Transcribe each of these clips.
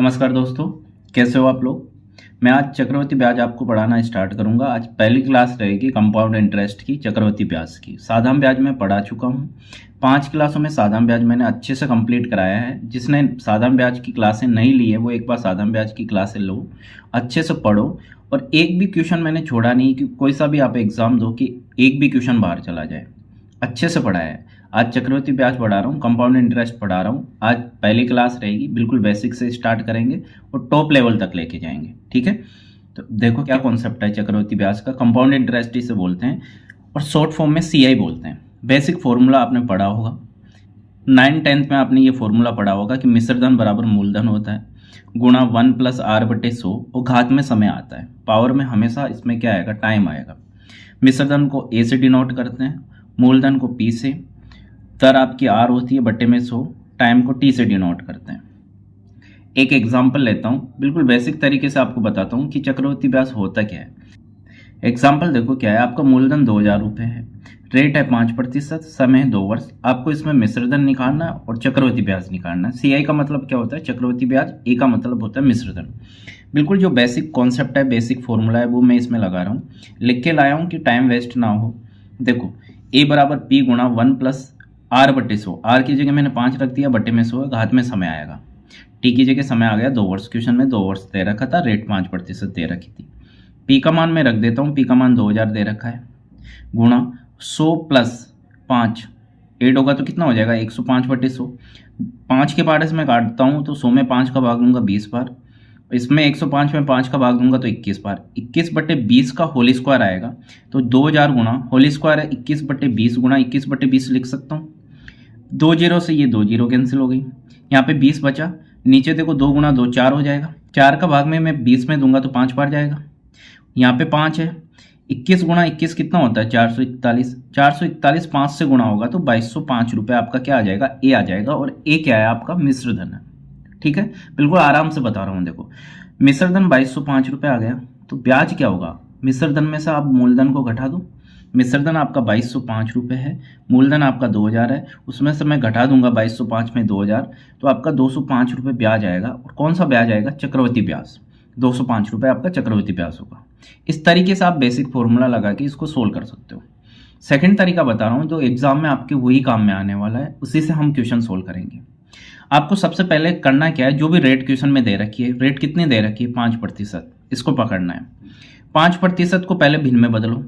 नमस्कार दोस्तों, कैसे हो आप लोग। मैं आज चक्रवृद्धि ब्याज आपको पढ़ाना स्टार्ट करूंगा। आज पहली क्लास रहेगी कंपाउंड इंटरेस्ट की, चक्रवृद्धि ब्याज की। साधारण ब्याज मैं पढ़ा चुका हूं। 5 क्लासों में साधारण ब्याज मैंने अच्छे से कंप्लीट कराया है। जिसने साधारण ब्याज की क्लासें नहीं ली है वो एक बार साधारण ब्याज की क्लासें लो, अच्छे से पढ़ो। और एक भी क्वेश्चन मैंने छोड़ा नहीं कि कोई सा भी आप एग्जाम दो कि एक भी क्वेश्चन बाहर चला जाए। अच्छे से पढ़ाया है। आज चक्रवृद्धि ब्याज पढ़ा रहा हूँ, कंपाउंड इंटरेस्ट पढ़ा रहा हूँ। आज पहली क्लास रहेगी, बिल्कुल बेसिक से स्टार्ट करेंगे और टॉप लेवल तक लेके जाएंगे। ठीक है, तो देखो क्या कॉन्सेप्ट है चक्रवृद्धि ब्याज का। कंपाउंड इंटरेस्ट इसे बोलते हैं और शॉर्ट फॉर्म में सीआई बोलते हैं। बेसिक फॉर्मूला आपने पढ़ा होगा, 9th-10th में आपने ये फॉर्मूला पढ़ा होगा कि मिश्रधन बराबर मूलधन होता है गुणा 1+r/100 और घात में समय आता है। पावर में हमेशा इसमें क्या आएगा, टाइम आएगा। मिश्रधन को ए से डिनोट करते हैं, मूलधन को पी से, दर आपकी आर होती है बट्टे में 100, टाइम को टी से डिनोट करते हैं। एक एग्जांपल लेता हूं, बिल्कुल बेसिक तरीके से आपको बताता हूं कि चक्रवृद्धि ब्याज होता क्या है। एग्जांपल देखो क्या है, आपका मूलधन 2000 रुपये है, रेट है 5%, समय है 2 वर्ष। आपको इसमें मिश्रधन निकालना है और चक्रवृद्धि ब्याज निकालना है। सीआई का मतलब क्या होता है, चक्रवृद्धि ब्याज। ए का मतलब होता है मिश्रधन। बिल्कुल जो बेसिक कॉन्सेप्ट है, बेसिक फॉर्मूला है, वो मैं इसमें लगा रहा हूँ, लिख के लाया हूँ कि टाइम वेस्ट ना हो। देखो ए बराबर पी गुणा 1+r/100। आर की जगह मैंने 5 रख दिया, बट्टे में 100, घात में समय आएगा। टी की जगह समय आ गया 2 वर्ष। क्वेश्चन में 2 वर्ष दे रखा था, रेट 5% दे रखी थी। पी का मान मैं रख देता हूँ, पी का मान 2000 दे रखा है, गुणा 100 + 5 8 होगा तो कितना हो जाएगा, 105/100। 5 के पार्ट से मैं काटता हूँ तो 100 में 5 का भाग दूंगा 20 बार, इसमें 105 में 5 का भाग दूंगा तो 21 बार। 21/20 का होल स्क्वायर आएगा, तो 2000 गुणा होल स्क्वायर है 21/20 गुणा 21/20 लिख सकता हूँ। 2 0 से ये 2 0 कैंसिल हो गई, यहाँ पे 20 बचा। नीचे देखो 2 गुणा 2 4 हो जाएगा, 4 का भाग में मैं 20 में दूंगा तो 5 बार जाएगा। यहाँ पे 5 है, 21 गुणा 21 कितना होता है, 441। 441 5 से गुणा होगा तो 2205 रुपये आपका क्या आ जाएगा, ए आ जाएगा। और ए क्या है, आपका मिश्रधन है। ठीक है, बिल्कुल आराम से बता रहा हूँ। देखो मिश्रधन 2205 रुपये आ गया, तो ब्याज क्या होगा, मिश्रधन में से आप मूलधन को घटा दो। मिश्रधन आपका 2205 रुपये है, मूलधन आपका 2000 है, उसमें से मैं घटा दूंगा 2205 में 2000, तो आपका 205 रुपये ब्याज आएगा। और कौन सा ब्याज आएगा, चक्रवृद्धि ब्याज। 205 रुपये आपका चक्रवृद्धि ब्याज होगा। इस तरीके से आप बेसिक फॉर्मूला लगा के इसको सोल्व कर सकते हो। सेकंड तरीका बता रहा हूँ जो एग्जाम में आपके वही काम में आने वाला है, उसी से हम क्वेश्चन सोल्व करेंगे। आपको सबसे पहले करना क्या है, जो भी रेट क्वेश्चन में दे रखी है, रेट कितनी दे रखी है, 5%, इसको पकड़ना है। 5% को पहले भिन्न में बदलो।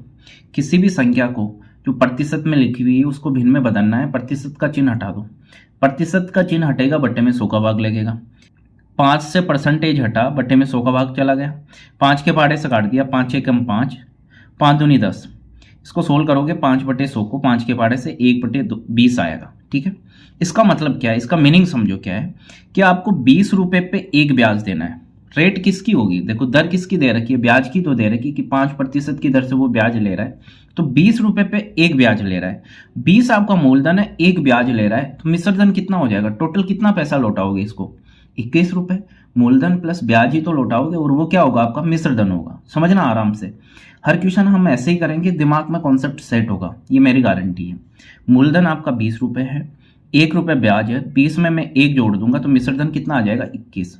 किसी भी संख्या को जो प्रतिशत में लिखी हुई है उसको भिन्न में बदलना है। प्रतिशत का चिन्ह हटा दो, प्रतिशत का चिन्ह हटेगा, बट्टे में 100 का भाग लगेगा। 5 से परसेंटेज हटा, बट्टे में 100 का भाग चला गया। 5 के पहाड़े से काट दिया, 5 एकम 5, 5 दूनी 10। इसको सोल्व करोगे 5/100 को 5 के पहाड़े से 1/20 आएगा। ठीक है, इसका मतलब क्या है, इसका मीनिंग समझो क्या है कि आपको 20 रुपए पे एक ब्याज देना है। रेट किसकी होगी, देखो दर किसकी दे रखी है, ब्याज की तो दे रखी है कि 5% की दर से वो ब्याज ले रहा है, तो 20 रुपए पे एक ब्याज ले रहा है। 20 आपका मूलधन है, एक ब्याज ले रहा है, तो मिश्रधन कितना हो जाएगा, टोटल कितना पैसा लौटाओगे इसको, 21 रुपए। मूलधन प्लस ब्याज ही तो लौटाओगे और वो क्या होगा, आपका मिश्रधन होगा। समझना आराम से, हर क्वेश्चन हम ऐसे ही करेंगे, दिमाग में कॉन्सेप्ट सेट होगा, ये मेरी गारंटी है। मूलधन आपका 20 रुपए है, 1 रुपये ब्याज है, 20 में मैं 1 जोड़ दूंगा तो मिश्रधन कितना आ जाएगा, 21।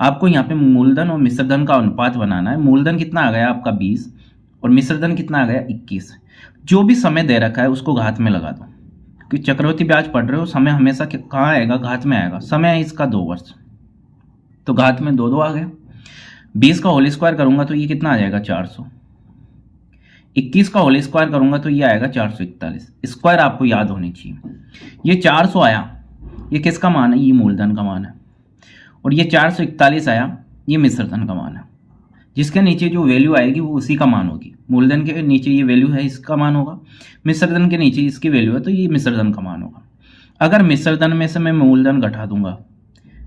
आपको यहाँ पे मूलधन और मिश्रधन का अनुपात बनाना है। मूलधन कितना आ गया आपका 20 और मिश्रधन कितना आ गया 21। जो भी समय दे रखा है उसको घात में लगा दो, क्योंकि चक्रवृद्धि ब्याज पढ़ रहे हो, समय हमेशा कहाँ आएगा, घात में आएगा। समय है इसका 2 वर्ष, तो घात में 2 आ गया। 20 का होल स्क्वायर करूंगा तो ये कितना आ जाएगा, 400। 21 का होल स्क्वायर करूंगा तो ये आएगा 441। स्क्वायर आपको याद होनी चाहिए। ये 400 आया, ये किसका मान है, ये मूलधन का मान है। और ये 441 आया, ये मिश्रधन का मान है। जिसके नीचे जो वैल्यू आएगी वो उसी का मान होगी। मूलधन के नीचे ये वैल्यू है, इसका मान होगा। मिश्रधन के नीचे इसकी वैल्यू है, तो ये मिश्रधन का मान होगा। अगर मिश्रधन में से मैं मूलधन घटा दूंगा,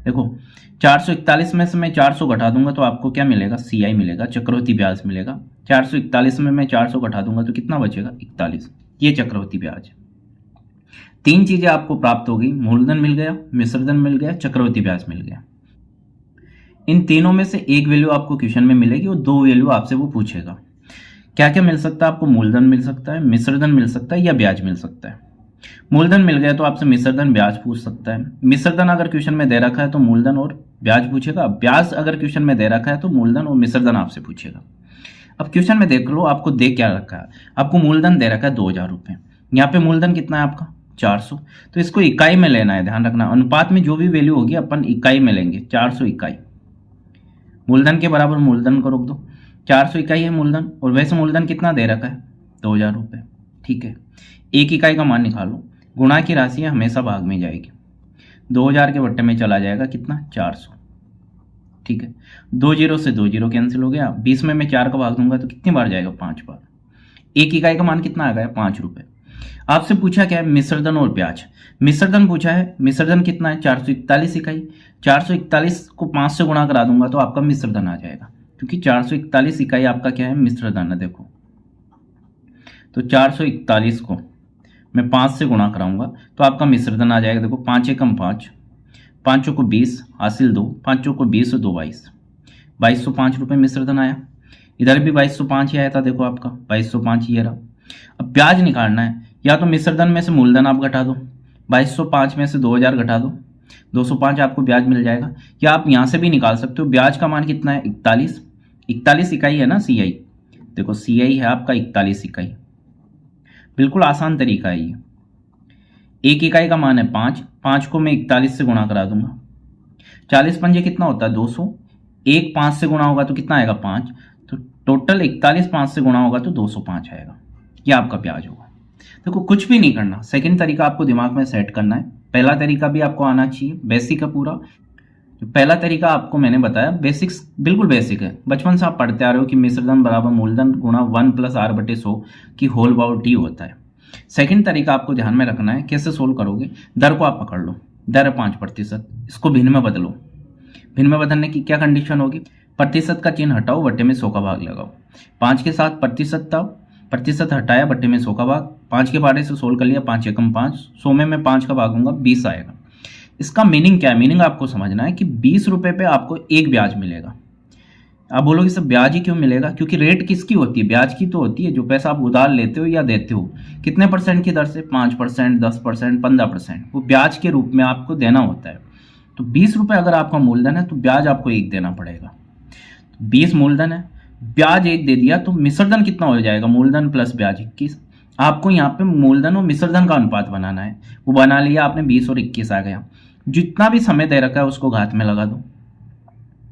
देखो 441 में से मैं 400 घटा दूंगा तो आपको क्या मिलेगा, सीआई मिलेगा, चक्रवृद्धि ब्याज मिलेगा। 441 में मैं 400 घटा दूंगा तो कितना बचेगा, 41। ये चक्रवृद्धि ब्याज। 3 चीजें आपको प्राप्त होगी, मूलधन मिल गया, मिश्रधन मिल गया, चक्रवृद्धि ब्याज मिल गया। इन तीनों में से एक वैल्यू आपको क्वेश्चन में मिलेगी और 2 वैल्यू आपसे वो पूछेगा। क्या क्या मिल सकता है आपको, मूलधन मिल सकता है, मिश्रधन मिल सकता है या ब्याज मिल सकता है। मूलधन मिल गया तो आपसे मिश्र धन ब्याज पूछ सकता है। मिश्र धन अगर क्वेश्चन में दे रखा है तो मूलधन और ब्याज पूछेगा। ब्याज अगर क्वेश्चन में दे रखा है तो मूलधन और मिश्र धन आपसे पूछेगा। अब क्वेश्चन में देख लो, आपको दे क्या रखा है। आपको मूलधन दे रखा है 2000 रुपये। यहाँ पे मूलधन कितना है आपका 400, तो इसको इकाई में लेना है। ध्यान रखना, अनुपात में जो भी वैल्यू होगी अपन इकाई में लेंगे। 400 इकाई, मूलधन के बराबर मूलधन को रोक दो। 400 इकाई है मूलधन, और वैसे मूलधन कितना दे रखा है 2000 रुपये। ठीक है, एक इकाई का मान निकालो। गुणा की राशि हमेशा भाग में जाएगी। 2000 के बट्टे में चला जाएगा कितना 400। ठीक है, 2 जीरो से 2 जीरो कैंसिल हो गया। 20 में मैं 4 का भाग दूंगा तो कितनी बार जाएगा 5 बार। एक इकाई का मान कितना आ गया 5 रुपये। आपसे पूछा क्या है मिश्रधन और ब्याज। मिश्रधन पूछा है, मिश्रधन कितना है 441 इकाई। 441 को 5 से गुणा करा दूंगा तो आपका मिश्रधन आ जाएगा, क्योंकि 441 इकाई आपका क्या है मिश्रधन है। देखो तो 441 को मैं 5 से गुणा कराऊंगा तो आपका मिश्रधन आ जाएगा। देखो 5 एकम 5, 5 को 20 हासिल 2, 5 को 20 और 2 22, 2205 रुपये मिश्रधन आया। इधर भी 2205 ही आया था। देखो आपका 2205 ही रहा। अब ब्याज निकालना है, या तो मिश्रधन में से मूलधन आप घटा दो, 2205 में से 2000 घटा दो, 205 आपको ब्याज मिल जाएगा। या आप यहाँ से भी निकाल सकते हो। ब्याज का मान कितना है 41 इकाई है ना CI। देखो CI है आपका 41 इकाई। बिल्कुल आसान तरीका है ये। एक इकाई का मान है 5 को मैं 41 से गुणा करा दूंगा। 40 पंजे कितना होता है 200। एक 5 से गुणा होगा तो कितना आएगा 5, तो टोटल 41 5 से गुणा होगा तो 205 आएगा। ये आपका ब्याज होगा। देखो कुछ भी नहीं करना, सेकंड तरीका आपको दिमाग में सेट करना है। पहला तरीका भी आपको आना चाहिए, बेसिक है पूरा। जो पहला तरीका आपको मैंने बताया बेसिक्स, बिल्कुल बेसिक है। बचपन से आप पढ़ते आ रहे हो कि मिश्रधन बराबर मूलधन गुणा 1 + r/100 की होल पावर t होता है। सेकंड तरीका आपको ध्यान में रखना है। कैसे सोल्व करोगे, दर को आप पकड़ लो। दर है 5%, इसको भिन्न में बदलो। भिन्न में बदलने की क्या कंडीशन होगी, प्रतिशत का चिन्ह हटाओ, बट्टे में 100 का भाग लगाओ। 5 के साथ प्रतिशत हटाया, बट्टे में 100 का भाग। 5 के बारे से सोल्व कर लिया, 5 एकम 5, 100 में मैं 5 का भागूंगा 20 आएगा। इसका मीनिंग क्या है, मीनिंग आपको समझना है कि 20 रुपये पे आपको एक ब्याज मिलेगा। आप बोलोगे सर ब्याज ही क्यों मिलेगा, क्योंकि रेट किसकी होती है, ब्याज की तो होती है। जो पैसा आप उधार लेते हो या देते हो, कितने % की दर से, 5%, 10%, 15%, वो ब्याज के रूप में आपको देना होता है। तो 20 रुपये अगर आपका मूलधन है तो ब्याज आपको 1 देना पड़ेगा। 20 मूलधन है, ब्याज 1 दे दिया, तो मिश्रधन कितना हो जाएगा, मूलधन प्लस ब्याज 21। आपको यहाँ पे मूलधन और मिश्रधन का अनुपात बनाना है। वो बना लिया आपने, 20 और 21 आ गया। जितना भी समय दे रखा है उसको घात में लगा दो।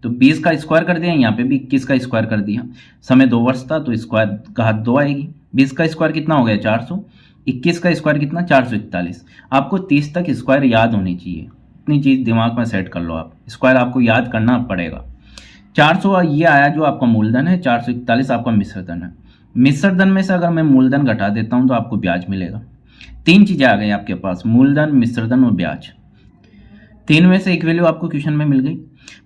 तो 20 का स्क्वायर कर दिया, यहाँ पे भी 21 का स्क्वायर कर दिया। समय 2 वर्ष था तो स्क्वायर घात 2 आएगी। 20 का स्क्वायर कितना हो गया 400, 21 का स्क्वायर कितना 441। आपको 30 तक स्क्वायर याद होनी चाहिए। इतनी चीज दिमाग में सेट कर लो आप, स्क्वायर आपको याद करना पड़ेगा। 400 ये आया जो आपका मूलधन है, 441 आपका मिश्रधन है। मिश्रधन में से अगर मैं मूलधन घटा देता हूं तो आपको ब्याज मिलेगा। 3 चीजें आ गई आपके पास, मूलधन, मिश्रधन और ब्याज। 3 में से एक वैल्यू आपको क्वेश्चन में मिल गई।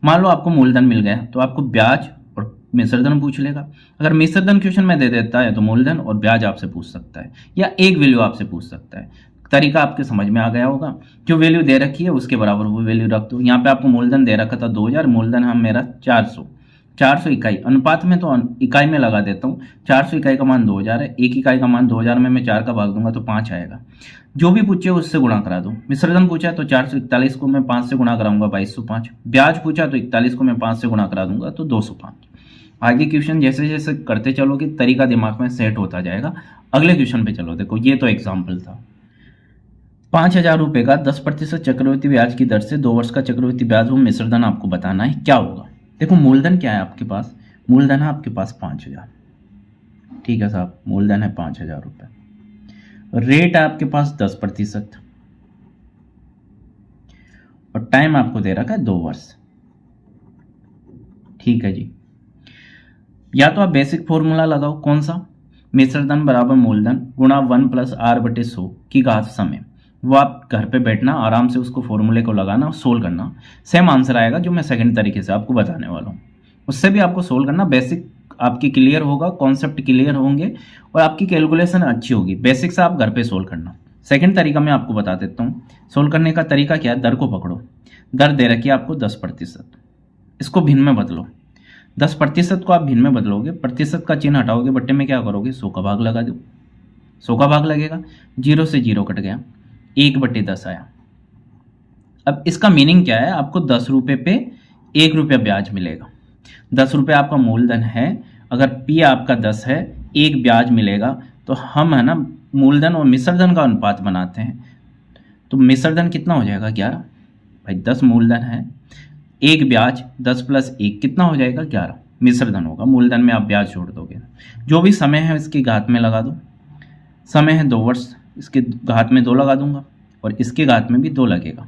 मान लो आपको मूलधन मिल गया तो आपको ब्याज और मिश्रधन पूछ लेगा। अगर मिश्रधन क्वेश्चन में दे देता है तो मूलधन और ब्याज आपसे पूछ सकता है, या एक वैल्यू आपसे पूछ सकता है। तरीका आपके समझ में आ गया होगा। जो वैल्यू दे रखी है उसके बराबर वो वैल्यू रख दो। यहाँ पे आपको मूलधन दे रखा था 2000, मूलधन हम मेरा 400 इकाई, अनुपात में तो इकाई में लगा देता हूँ। 400 इकाई का मान 2000 है। एक इकाई का मान 2000 में मैं 4 का भाग दूंगा तो 5 आएगा। जो भी पूछे उससे गुणा करा दो। मिश्रधन पूछा तो 441 को मैं 5 से गुणा कराऊंगा 2205। ब्याज पूछा तो 41 को मैं 5 से गुणा करा दूंगा तो 205। आगे क्वेश्चन जैसे जैसे करते चलोगे तरीका दिमाग में सेट होता जाएगा। अगले क्वेश्चन पे चलो। देखो ये तो एग्जाम्पल था। 5000 रुपये का 10% चक्रवृद्धि ब्याज की दर से 2 वर्ष का चक्रवृद्धि ब्याज वो मिश्रधन आपको बताना है क्या होगा। देखो मूलधन क्या है आपके पास, मूलधन है आपके पास 5000। ठीक है साहब, मूलधन है 5000 रुपये। रेट है आपके पास 10% और टाइम आपको दे रखा है 2 वर्ष। ठीक है जी। या तो आप बेसिक फॉर्मूला लगाओ, कौन सा, मिश्रधन बराबर मूलधन गुणा 1 + r/100 की घात समय। वो आप घर पे बैठना आराम से उसको फॉर्मूले को लगाना और सोल्व करना। सेम आंसर आएगा जो मैं सेकंड तरीके से आपको बताने वाला हूँ। उससे भी आपको सोल्व करना। बेसिक आपकी क्लियर होगा, कॉन्सेप्ट क्लियर होंगे और आपकी कैलकुलेशन अच्छी होगी। बेसिक से आप घर पे सोल्व करना। सेकंड तरीका मैं आपको बता देता हूँ। सोल्व करने का तरीका क्या है, दर को पकड़ो। दर दे रखी है आपको 10%, इसको भिन्न में बदलो। 10% को आप भिन्न में बदलोगे, प्रतिशत का चिन्ह हटाओगे, बट्टे में क्या करोगे 100 का भाग लगा दो। 100 का भाग लगेगा, 0 से 0 कट गया, 1/10 आया। अब इसका मीनिंग क्या है, आपको 10 रुपये पे 1 रुपया ब्याज मिलेगा। 10 रुपये आपका मूलधन है, अगर पी आपका 10 है, 1 ब्याज मिलेगा। तो हम है ना मूलधन और मिश्रधन का अनुपात बनाते हैं, तो मिश्रधन कितना हो जाएगा 11। भाई 10 मूलधन है, 1 ब्याज, 10 + 1 कितना हो जाएगा 11 मिश्रधन होगा। मूलधन में आप ब्याज जोड़ दोगे, जो भी समय है इसकी घात में लगा दो। समय है 2 वर्ष, इसके घात में 2 लगा दूंगा और इसके घात में भी 2 लगेगा।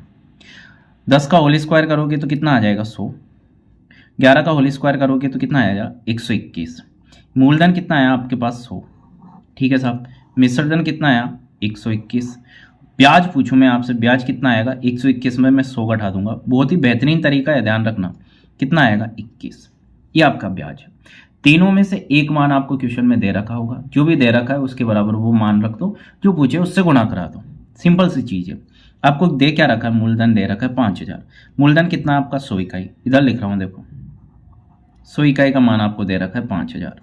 10 का होल स्क्वायर करोगे तो कितना आ जाएगा 100। 11 का होल स्क्वायर करोगे तो कितना आएगा 121। मूलधन कितना आया आपके पास 100, ठीक है साहब। मिश्रधन कितना आया 121। ब्याज पूछूं मैं आपसे, ब्याज कितना आएगा 121 में मैं 100 घटा दूंगा। बहुत ही बेहतरीन तरीका है, ध्यान रखना। कितना आएगा 21, ये आपका ब्याज है। तीनों में से एक मान आपको क्वेश्चन में दे रखा होगा, जो भी दे रखा है उसके बराबर वो मान रख दो, जो पूछे उससे गुणा करा दो। सिंपल सी चीज है। आपको दे क्या रखा है, मूलधन दे रखा है 5000। मूलधन कितना आपका 100 इकाई, इधर लिख रहा हूं देखो, 100 इकाई का मान आपको दे रखा है 5000।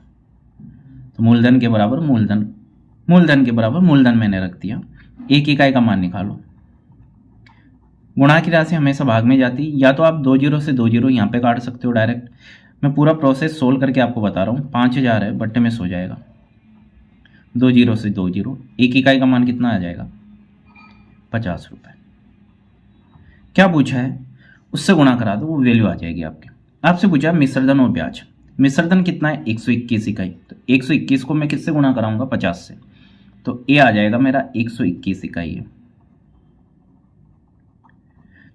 तो मूलधन के बराबर मूलधन, मूलधन के बराबर मूलधन मैंने रख दिया। 1 इकाई का मान निकालो। गुणा की राशि हमेशा भाग में जाती, या तो आप 2 जीरो से 2 जीरो यहाँ पे काट सकते हो डायरेक्ट। मैं पूरा प्रोसेस सोल्व करके आपको बता रहा हूँ। 5000 है, बट्टे में 100 जाएगा, 2 जीरो से 2 जीरो, 1 इकाई का मान कितना आ जाएगा 50 रुपये। क्या पूछा है उससे गुणा करा दो, वो वैल्यू आ जाएगी आपकी। आपसे पूछा मिश्रधन और ब्याज। मिश्रधन कितना है 121 इकाई, तो 121 को मैं किससे गुणा कराऊंगा 50 से, तो ए आ जाएगा मेरा 121 इकाई है।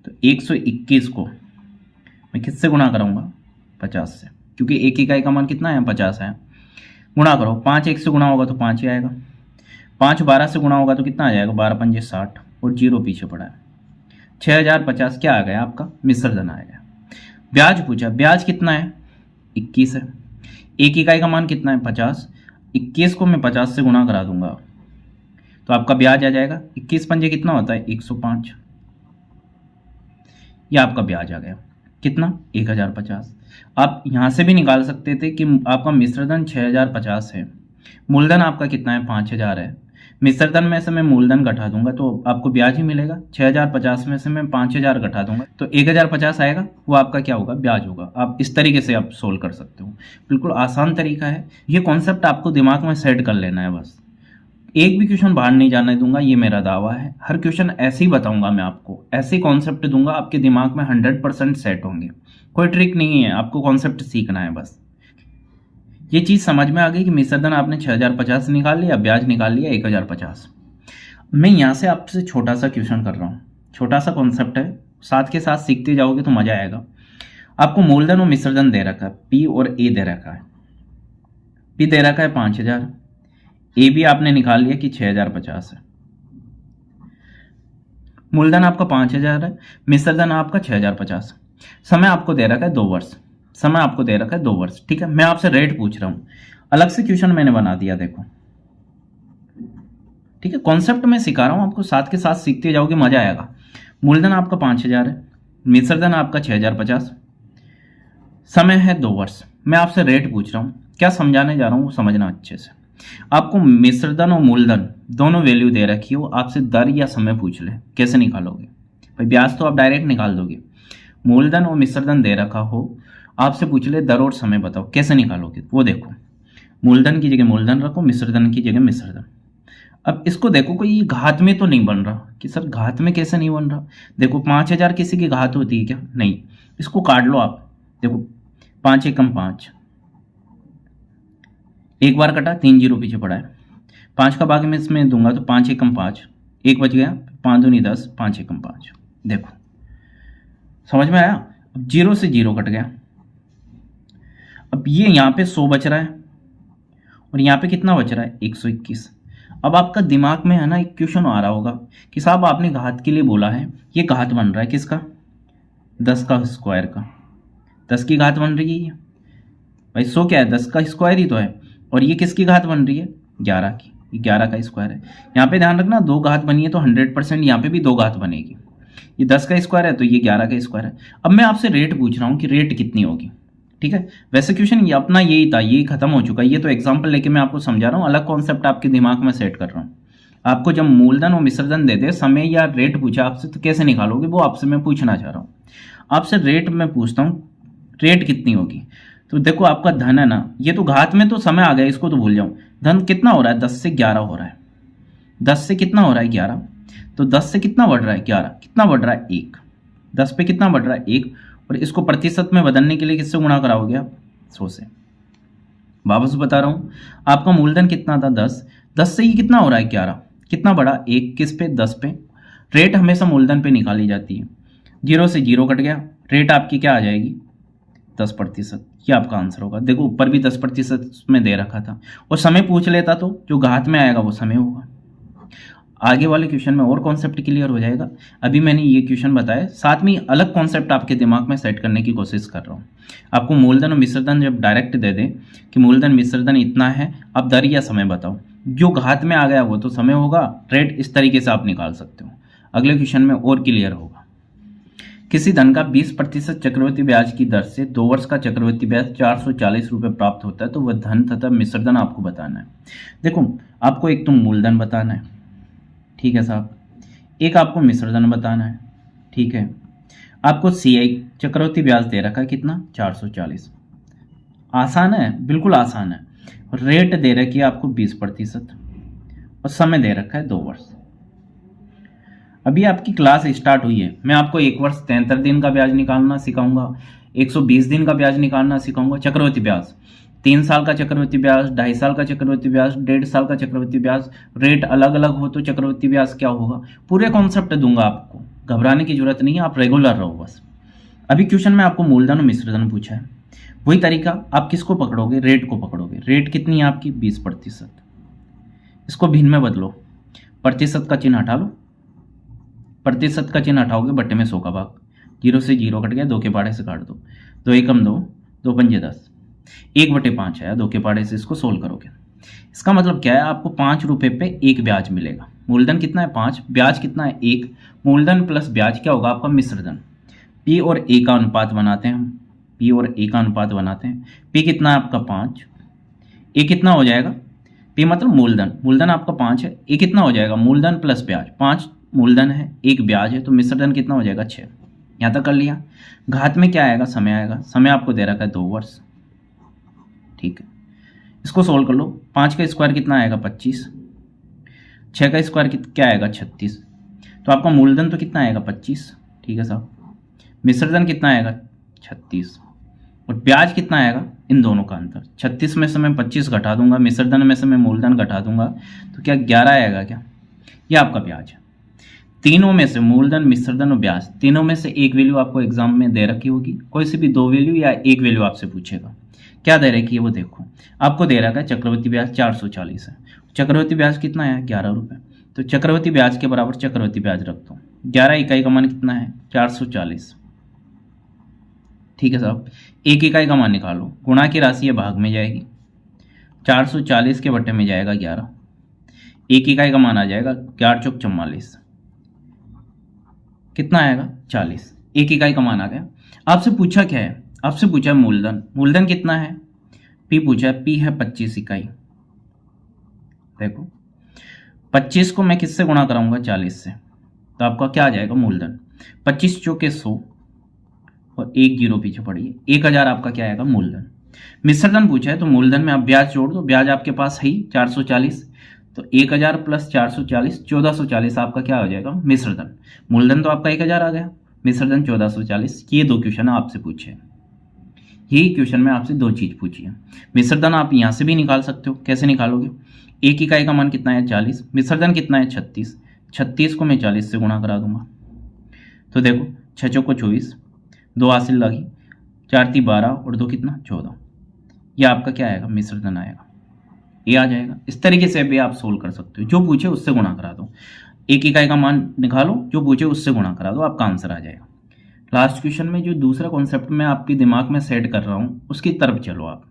तो 121 को मैं किससे गुणा कराऊंगा 50 से, क्योंकि 1 इकाई का मान कितना है 50 है। गुणा करो, 5 1 से गुणा होगा तो 5 ही आएगा। 5 12 से गुणा होगा तो कितना आ जाएगा 12 पंजे 60 और जीरो पीछे पड़ा है। 6050 क्या आ गया आपका मिश्रधन आ गया। ब्याज पूछा, ब्याज कितना है 21 है। 1 इकाई का मान कितना है 50, 21 को मैं 50 से गुणा करा दूंगा तो आपका ब्याज आ जाएगा 21 पंजे कितना होता है 105। यह आपका ब्याज आ गया कितना 1050। आप यहां से भी निकाल सकते थे कि आपका मिश्रधन 6050 है, मूलधन आपका कितना है 5000 है। मिश्रधन में से मैं मूलधन घटा दूंगा तो आपको ब्याज ही मिलेगा। 6050 में से मैं 5000 घटा दूंगा तो 1050 आएगा, वो आपका क्या होगा ब्याज होगा। आप इस तरीके से आप सोल्व कर सकते हो, बिल्कुल आसान तरीका है। ये कॉन्सेप्ट आपको दिमाग में सेट कर लेना है बस। एक भी क्वेश्चन बाहर नहीं जाने दूंगा, ये मेरा दावा है। हर क्वेश्चन ऐसे ही बताऊंगा मैं आपको, ऐसे कॉन्सेप्ट दूंगा, आपके दिमाग में 100% सेट होंगे। कोई ट्रिक नहीं है, आपको कॉन्सेप्ट सीखना है बस। ये चीज समझ में आ गई कि मिश्रधन आपने 6050 निकाल लिया, ब्याज निकाल लिया 1050। मैं यहाँ से आपसे छोटा सा क्वेश्चन कर रहा हूँ, छोटा सा कॉन्सेप्ट है, साथ के साथ सीखते जाओगे तो मजा आएगा। आपको मूलधन और मिश्रधन दे रखा है, पी और ए दे रखा है। पी दे रखा है 5000, ए भी आपने निकाल लिया कि 6050 है। मूलधन आपका 5000 है, मिश्रधन आपका 6050। समय आपको दे रखा है 2 वर्ष, समय आपको दे रखा है 2 वर्ष, ठीक है। मैं आपसे रेट पूछ रहा हूं, अलग से क्वेश्चन मैंने बना दिया देखो, ठीक है। कॉन्सेप्ट में सिखा रहा हूं आपको, साथ के साथ सीखते जाओगे मजा आएगा। मूलधन आपका 5000 है, मिश्रधन आपका 6050, समय है 2 वर्ष। मैं आपसे रेट पूछ रहा हूं, क्या समझाने जा रहा हूं वो समझना अच्छे से। आपको मिश्रधन और मूलधन दोनों वैल्यू दे रखी हो, आपसे दर या समय पूछ ले, कैसे निकालोगे भाई। ब्याज तो आप डायरेक्ट निकाल दोगे, मूलधन और मिश्रधन दे रखा हो, आपसे पूछ ले दर और समय बताओ कैसे निकालोगे। वो देखो, मूलधन की जगह मूलधन रखो, मिश्रधन की जगह मिश्रधन। अब इसको देखो, कोई घात में तो नहीं बन रहा कि सर घात में कैसे नहीं बन रहा। देखो 5000 किसी की घात होती है क्या, नहीं। इसको काट लो आप, देखो 5 एकम 5, एक बार कटा 3 जीरो पीछे पड़ा है। 5 का भाग में इसमें दूंगा तो 5 एकम 5, 1 बच गया, 5 दूनी 10, 5 एकम 5। देखो समझ में आया। अब 0 से 0 कट गया। अब ये यहाँ पे 100 बच रहा है और यहाँ पे कितना बच रहा है 121। अब आपका दिमाग में है ना एक क्वेश्चन आ रहा होगा कि साहब आपने घात के लिए बोला है, ये घात बन रहा है किसका 10 का स्क्वायर का, 10 की घात बन रही है भाई। 100 क्या है 10 का स्क्वायर ही तो है, और ये किसकी घात बन रही है 11 की, 11 का स्क्वायर है। यहाँ पे ध्यान रखना 2 घात बनी है तो 100% यहाँ पे भी 2 घात बनेगी। ये 10 का स्क्वायर है तो ये 11 का स्क्वायर है। अब मैं आपसे रेट पूछ रहा हूँ कि रेट कितनी होगी, ठीक है। वैसे क्वेश्चन ये अपना यही था, यही खत्म हो चुका है। ये तो एग्जांपल लेके मैं आपको समझा रहा हूँ, अलग कॉन्सेप्ट आपके दिमाग में सेट कर रहा हूँ। आपको जब मूलधन और मिश्रधन दे दे, समय या रेट पूछा आपसे, तो कैसे निकालोगे, वो आपसे मैं पूछना चाह रहा हूँ। आपसे रेट में पूछता हूँ, रेट कितनी होगी। तो देखो आपका धन है ना, ये तो घात में तो समय आ गया, इसको तो भूल जाऊँ। धन कितना हो रहा है, 10 से 11 हो रहा है। 10 से कितना हो रहा है, 11। तो 10 से कितना बढ़ रहा है, 11। कितना बढ़ रहा है, 1। 10 पे कितना बढ़ रहा है, 1। और इसको प्रतिशत में बदलने के लिए किससे गुणा कराओगे आप, 100 से। वापस बता रहा हूँ, आपका मूलधन कितना था, 10। 10 से ये कितना हो रहा है, 11। कितना बढ़ा, 1। किस पे, 10 पे। रेट हमेशा मूलधन पे निकाली जाती है। 0 से 0 कट गया, रेट आपकी क्या आ जाएगी, 10%। ये आपका आंसर होगा। देखो ऊपर भी 10% में दे रखा था, और समय पूछ लेता तो जो घात में आएगा वो समय होगा। आगे वाले क्वेश्चन में और कॉन्सेप्ट क्लियर हो जाएगा। अभी मैंने ये क्वेश्चन बताया, साथ में अलग कॉन्सेप्ट आपके दिमाग में सेट करने की कोशिश कर रहा हूँ। आपको मूलधन और मिश्रधन जब डायरेक्ट दे दे कि मूलधन मिश्रधन इतना है, आप दर या समय बताओ, जो घात में आ गया वो तो समय होगा, रेट इस तरीके से आप निकाल सकते हो। अगले क्वेश्चन में और क्लियर होगा। किसी धन का 20% चक्रवृद्धि ब्याज की दर से 2 वर्ष का चक्रवृद्धि ब्याज 440 रुपये प्राप्त होता है, तो वह धन तथा मिश्रधन आपको बताना है। देखो आपको एक तो मूलधन बताना है, ठीक है साहब, एक आपको मिश्रधन बताना है, ठीक है। आपको CI चक्रवृद्धि ब्याज दे रखा है कितना, 440। आसान है, बिल्कुल आसान है। रेट दे रखी है आपको 20% और समय दे रखा है 2 वर्ष। अभी आपकी क्लास स्टार्ट हुई है, मैं आपको 1 वर्ष 73 दिन का ब्याज निकालना सिखाऊंगा, 120 दिन का ब्याज निकालना सिखाऊंगा, चक्रवृद्धि ब्याज, 3 साल का चक्रवृद्धि ब्याज, 2.5 साल का चक्रवृद्धि ब्याज, 1.5 साल का चक्रवृद्धि ब्याज। रेट अलग अलग हो तो चक्रवृद्धि ब्याज क्या होगा, पूरे कॉन्सेप्ट दूंगा आपको, घबराने की जरूरत नहीं है, आप रेगुलर रहो बस। अभी क्वेश्चन में आपको मूलधन और मिश्रधन पूछा है, वही तरीका आप किसको पकड़ोगे, रेट को पकड़ोगे। रेट कितनी है आपकी, 20%। इसको भिन्न में बदलो, प्रतिशत का चिन्ह हटा लो, प्रतिशत का चिन्ह हटाओगे, बट्टे में 100 का भाग, 0 से 0 कट गया, 2 के पाड़े से काट दो, 2 एकम 2, 2 पंजे 10, 1/5 आया, 2 के पाड़े से इसको सोल्व करोगे। इसका मतलब क्या है, आपको 5 रुपये पे 1 ब्याज मिलेगा। मूलधन कितना है, 5, ब्याज कितना है, 1। मूलधन प्लस ब्याज क्या होगा आपका, मिश्रधन। P और A का अनुपात बनाते हैं हम, P और A का अनुपात बनाते हैं। P कितना है आपका, 5। A कितना हो जाएगा, P मतलब मूलधन, मूलधन आपका 5 है। A कितना हो जाएगा, मूलधन प्लस ब्याज, 5 मूलधन है, 1 ब्याज है, तो मिश्रधन कितना हो जाएगा, 6। यहाँ तक कर लिया। घात में क्या आएगा, समय आएगा, समय आपको दे रखा है 2 वर्ष, ठीक है। इसको सोल्व कर लो, 5 का स्क्वायर कितना आएगा, 25, 6 का स्क्वायर क्या आएगा, 36। तो आपका मूलधन तो कितना आएगा, 25, ठीक है साहब। मिश्रधन कितना आएगा, 36, और ब्याज कितना आएगा, इन दोनों का अंतर। 36 में से मैं 25 घटा दूंगा, मिश्रधन में से मैं मूलधन घटा दूंगा, तो क्या 11 आएगा क्या, ये आपका ब्याज है। तीनों में से मूलधन, मिश्रधन और ब्याज, तीनों में से एक वैल्यू आपको एग्जाम में दे रखी होगी, कोई सी भी 2 वैल्यू या एक वैल्यू आपसे पूछेगा। क्या दे रखी है वो देखो, आपको दे रखा है चक्रवृद्धि ब्याज 440 है, चक्रवृद्धि ब्याज कितना है, 11 रुपये। तो चक्रवृद्धि ब्याज के बराबर चक्रवृद्धि ब्याज रख दो, 11 इकाई का मान कितना है, 440, ठीक है साहब। 1 इकाई का मान निकालो, गुणा की राशि है भाग में जाएगी, 440 के बट्टे में जाएगा 11, 1 इकाई का मान आ जाएगा 4 चौक 44, कितना आएगा, 40। 1 इकाई का मान आ गया। आपसे पूछा क्या है, आपसे पूछा है मूलधन, मूलधन कितना है, P पूछा है, P है 25 इकाई। देखो 25 को मैं किससे गुणा कराऊंगा, 40 से, तो आपका क्या आ जाएगा, मूलधन। 25 चौके 100 और 1 0 पीछे पड़िए, 1000 आपका क्या आएगा, मूलधन। मिश्रधन पूछा है, तो मूलधन में आप ब्याज जोड़ दो, ब्याज आपके पास है ही 440, तो 1000 प्लस 440, 1440 आपका क्या हो जाएगा, मिश्रधन। मूलधन तो आपका 1000 आ गया, मिश्रधन 1440। ये 2 क्वेश्चन आपसे पूछे, यही क्वेश्चन में आपसे 2 चीज पूछी है। मिश्रधन आप यहाँ से भी निकाल सकते हो, कैसे निकालोगे, 1 इकाई का मान कितना है, 40, मिश्रधन कितना है, 36, 36 को मैं 40 से गुणा करा दूंगा, तो देखो 6 चौको 24, 2 हासिल लगी, 4 × 12 और 2 कितना, 14। यह आपका क्या आएगा, मिश्रधन आएगा, ये आ जाएगा। इस तरीके से भी आप सोल्व कर सकते हो, जो पूछे उससे गुणा करा दो, 1 इकाई का मान निकालो, जो पूछे उससे गुणा करा दो, आपका आंसर आ जाएगा। लास्ट क्वेश्चन में जो दूसरा कॉन्सेप्ट मैं आपके दिमाग में सेट कर रहा हूँ उसकी तरफ चलो आप।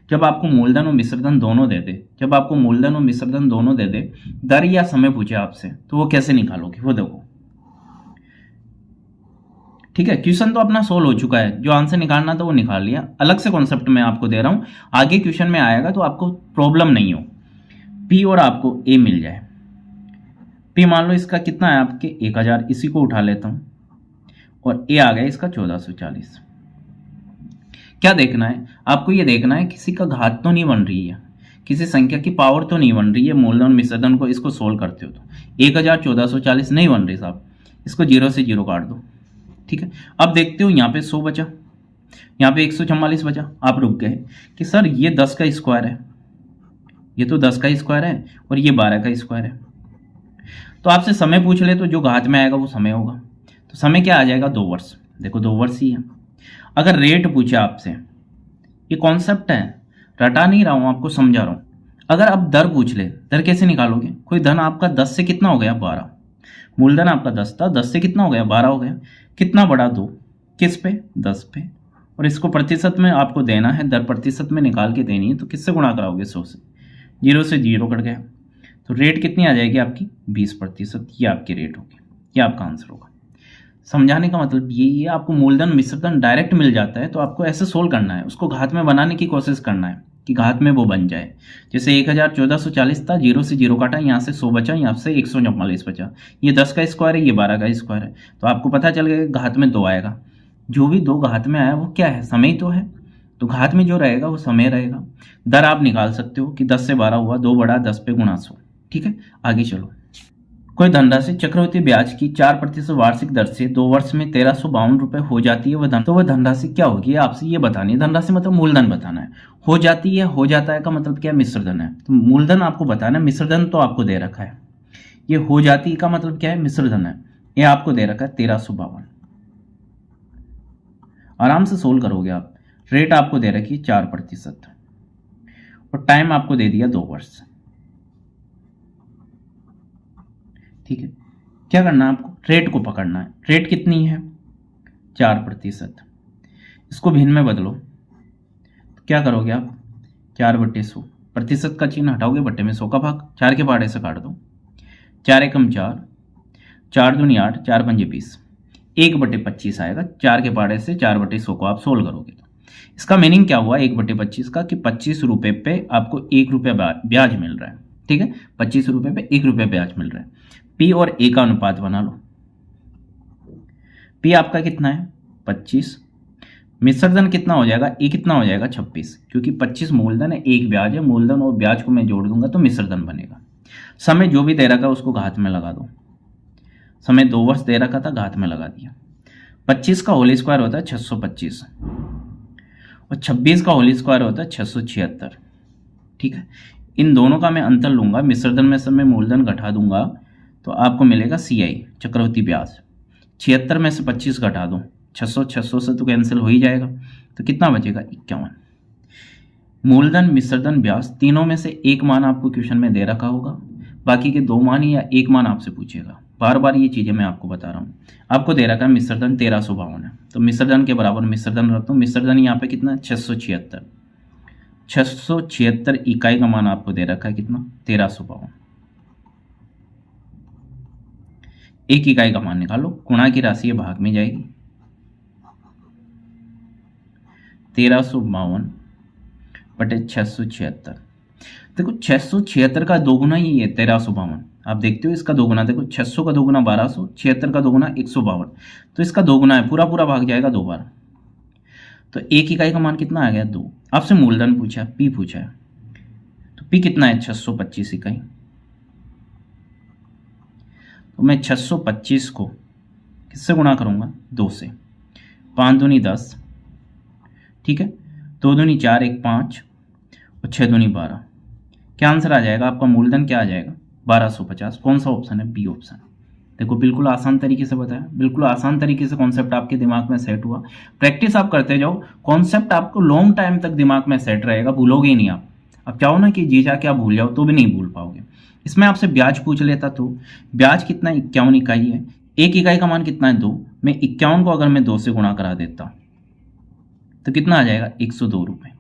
जब आपको मूलधन और मिश्रधन दोनों दे दे, जब आपको मूलधन और मिश्रधन दोनों दे दे, दर या समय पूछे आपसे, तो वो कैसे निकालोगे वो देखो, ठीक है। क्वेश्चन तो अपना सोल्व हो चुका है, जो आंसर निकालना था वो निकाल लिया, अलग से कॉन्सेप्ट मैं आपको दे रहा हूं, आगे क्वेश्चन में आएगा तो आपको प्रॉब्लम नहीं हो। P और आपको A मिल जाए, पी मान लो इसका कितना है आपके 1000, इसी को उठा लेता हूँ, और ए आ गया इसका 1440। क्या देखना है आपको? ये देखना है किसी का घात तो नहीं बन रही है, किसी संख्या की पावर तो नहीं बन रही है। मूलधन मिश्रधन को इसको सोल्व करते हो तो 1440 नहीं बन रही साहब, इसको 0 से 0 काट दो। ठीक है, अब देखते हो यहाँ पे 100 बचा, यहाँ पे 144 बचा। आप रुक गए कि सर ये 10 का स्क्वायर है, ये तो 10 का स्क्वायर है और ये 12 का स्क्वायर है। तो आपसे समय पूछ ले तो जो घात में आएगा वो समय होगा। तो समय क्या आ जाएगा? 2 वर्ष। देखो 2 वर्ष ही है। अगर रेट पूछे आपसे, ये कॉन्सेप्ट है, रटा नहीं रहा हूं, आपको समझा रहा हूं। अगर आप दर पूछ ले, दर कैसे निकालोगे? कोई धन आपका 10 से कितना हो गया? 12। मूलधन आपका 10 था, 10 से कितना हो गया? 12 हो गया। कितना बढ़ा? 2। किस पे? 10 पे। और इसको प्रतिशत में आपको देना है, दर प्रतिशत में निकाल के देनी है, तो किससे गुणा कराओगे? 100 से। 0 से 0 कट गया, तो रेट कितनी आ जाएगी आपकी? 20%। ये आपकी रेट होगी, ये आपका आंसर होगा। समझाने का मतलब यही है, आपको मूलधन मिश्रधन डायरेक्ट मिल जाता है तो आपको ऐसे सोल्व करना है, उसको घात में बनाने की कोशिश करना है कि घात में वो बन जाए। जैसे 1440 था, 0 से 0 काटा, यहाँ से 100 बचा, यहाँ से 144 बचा। ये 10 का स्क्वायर है, ये 12 का स्क्वायर है, तो आपको पता चल गया घात में 2 आएगा। जो भी 2 घात में आया वो क्या है? समय तो है, तो घात में जो रहेगा वो समय रहेगा। दर आप निकाल सकते हो कि 10 से 12 हुआ, 2 बढ़ा 10 पे गुणा 100। ठीक है, आगे चलो। कोई धनराशि चक्रवृद्धि ब्याज की 4% वार्षिक दर से 2 वर्ष में 1352 रुपए हो जाती है, वह धनराशि क्या होगी? आपसे ये बतानी है। धनराशि मतलब मूलधन बताना है। हो जाती है, हो जाता है का मतलब क्या है? मिश्रधन है। तो मूलधन आपको बताना है, मिश्रधन तो आपको दे रखा है। ये हो जाती का मतलब क्या है? मिश्रधन है। ये आपको दे रखा है 1352। आराम से सोल्व करोगे आप। रेट आपको दे रखी है 4% और टाइम आपको दे दिया 2 वर्ष। ठीक है, क्या करना है आपको? रेट को पकड़ना है। रेट कितनी है? 4%। इसको भिन्न में बदलो तो क्या करोगे आप? 4/100। प्रतिशत का चिन्ह हटाओगे, बट्टे में 100 का भाग, 4 के पहाड़े से काट दो। 4 एकम 4, 4 दूनी 8, 4 पंजे 20, 1/25 आएगा। 4 के पहाड़े से 4/100 को आप सोल्व करोगे तो इसका मीनिंग क्या हुआ 1/25 का? कि 25 रुपए पे आपको 1 रुपया ब्याज मिल रहा है। ठीक है, 25 रुपए पे 1 रुपया ब्याज मिल रहा है। पी और ए का अनुपात बना लो। पी आपका कितना है? 25। मिश्रधन कितना हो जाएगा? ए कितना हो जाएगा? 26। क्योंकि 25 मूलधन है, 1 ब्याज है। मूलधन और ब्याज को मैं जोड़ दूंगा तो मिश्रधन बनेगा। समय जो भी दे रखा उसको घात में लगा दो। समय 2 वर्ष दे रखा था, घात में लगा दिया। 25 का होल स्क्वायर होता है 625 और 26 का होल स्क्वायर होता है 676। ठीक है, इन दोनों का मैं अंतर लूंगा, मिश्रधन में से मैं मूलधन घटा दूंगा तो आपको मिलेगा CI चक्रवृद्धि ब्याज। 76 में से 25 घटा दो, 600 से तो कैंसिल हो ही जाएगा, तो कितना बचेगा? 51। मूलधन मिश्रधन ब्याज तीनों में से एक मान आपको क्वेश्चन में दे रखा होगा, बाकी के 2 मान या 1 मान आपसे पूछेगा। बार बार ये चीजें मैं आपको बता रहा हूँ। आपको दे रखा है मिश्रधन 1352 है, तो मिश्रधन के बराबर मिश्रधन रख दो। मिश्रधन यहाँ पे कितना है? 676। 676 इकाई का मान आपको दे रखा है कितना? 1352। 1 इकाई का मान निकालो, गुणा की राशि भाग में जाएगी। 1352 बटे 676। देखो 676 का 2 गुना ही है 1352। आप देखते हो इसका 2 गुना, देखो 600 का 2 गुना 1200, 76 का 2 गुना 152, तो इसका 2 गुना है, पूरा पूरा भाग जाएगा 2 बार। तो 1 इकाई का मान कितना आ गया? 2। आपसे मूलधन पूछा है, पी पूछा है, तो पी कितना है? 625 इकाई। तो मैं 625 को किससे गुणा करूंगा? 2 से। 5 दूनी 10, ठीक है, 2 दूनी 4, 1 5 और 6 दूनी 12। क्या आंसर आ जाएगा आपका? मूलधन क्या आ जाएगा? 1250। कौन सा ऑप्शन है? B option. देखो बिल्कुल आसान तरीके से बताया, बिल्कुल आसान तरीके से कॉन्सेप्ट आपके दिमाग में सेट हुआ। प्रैक्टिस आप करते जाओ, कॉन्सेप्ट आपको लॉन्ग टाइम तक दिमाग में सेट रहेगा, भूलोगे ही नहीं आप। अब चाहो ना कि जी जाके आप भूल जाओ तो भी नहीं भूल पाओगे। इसमें आपसे ब्याज पूछ लेता तो ब्याज कितना? 51 इकाई है। 1 इकाई का मान कितना है? 2। मैं 51 को अगर मैं 2 से गुणा करा देता तो कितना आ जाएगा? 102 रुपये।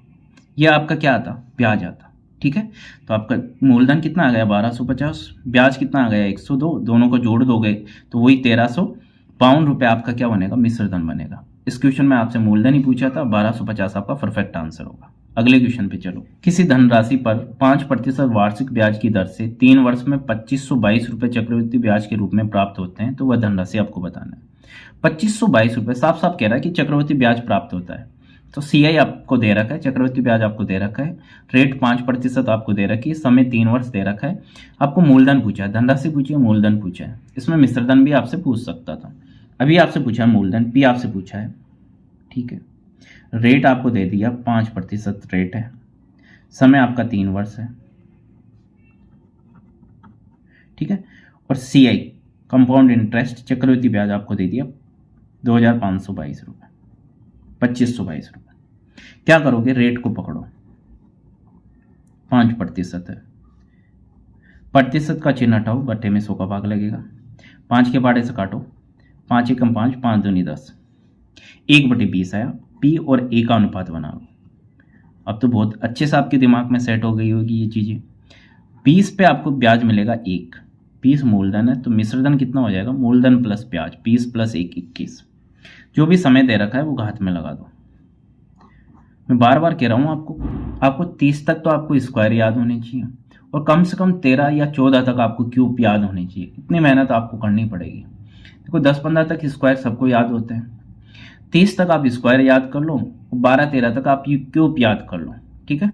यह आपका क्या आता? ब्याज आता। ठीक है, तो आपका मूलधन कितना आ गया? 1250। ब्याज कितना आ गया? 102। दोनों को जोड़ दोगे तो वही 1352 रुपये आपका क्या बनेगा? मिश्रधन बनेगा। इस क्वेश्चन में आपसे मूलधन ही पूछा था, 1250 आपका परफेक्ट आंसर होगा। अगले क्वेश्चन पे चलो। किसी धनराशि पर 5% वार्षिक ब्याज की दर से 3 वर्ष में 2522 रुपये चक्रवृद्धि ब्याज के रूप में प्राप्त होते हैं, तो वह धनराशि आपको बताना है। 2522 रुपये साफ साफ कह रहा है कि चक्रवृद्धि ब्याज प्राप्त होता है। तो CI आपको दे रखा है, चक्रवृद्धि ब्याज आपको दे रखा है, रेट 5% आपको दे रखी है, समय 3 वर्ष दे रखा है, आपको मूलधन पूछा है, धनराशि पूछी है, मूलधन पूछा है। इसमें मिश्रधन भी आपसे पूछ सकता था, अभी आपसे पूछा है मूलधन, P आपसे पूछा है, ठीक है। रेट आपको दे दिया 5% रेट है, समय आपका 3 वर्ष है, ठीक है। और CI कंपाउंड इंटरेस्ट चक्रवृद्धि ब्याज आपको दे दिया 2522 रुपये, 2522 रुपये। क्या करोगे, रेट को पकड़ो, 5% है, प्रतिशत का चिन्ह हटाओ, गट्ठे में 100 का भाग लगेगा, 5 के पाड़े से काटो, 5 एकम 5, 5 दूनी 10, 1/20 आया। P और A का अनुपात बना लो। अब तो बहुत अच्छे से आपके दिमाग में सेट हो गई होगी ये चीज़ें। 20 पे आपको ब्याज मिलेगा 1, 20 मूलधन है, तो मिश्रधन कितना हो जाएगा, मूलधन प्लस ब्याज, 20 + 1 21। जो भी समय दे रखा है वो घात में लगा दो। मैं बार बार कह रहा हूँ आपको 30 तक तो आपको स्क्वायर याद होनी चाहिए, और कम से कम 13 या 14 तक आपको क्यूब याद होनी चाहिए। इतनी मेहनत आपको करनी पड़ेगी। देखो 10-15 तक स्क्वायर सबको याद होते हैं, 30 तक आप स्क्वायर याद कर लो, 12-13 तक आप क्यूब याद कर लो, ठीक है।